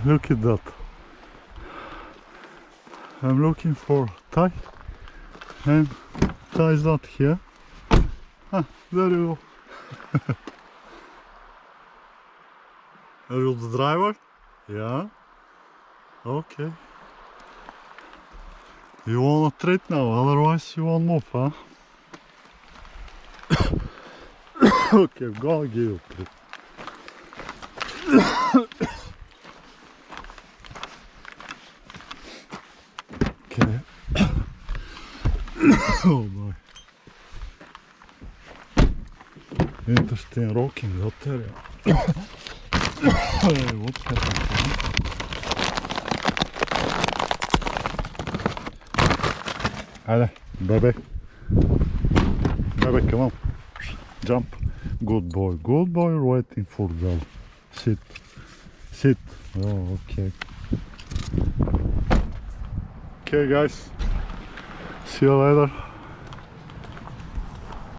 Look at that. I'm looking for Thai, and Thai is not here. Ah, there you go. Are you the driver? Yeah. Okay. You wanna treat now, otherwise you won't move, huh? Okay, I'm gonna give you a treat. Okay. Oh boy. Interesting rocking that area. Hey, what's happening here? Allez, baby. Baby, come on. Jump. Good boy, waiting for girl. Sit. Sit. Oh, okay. Okay, guys. See you later.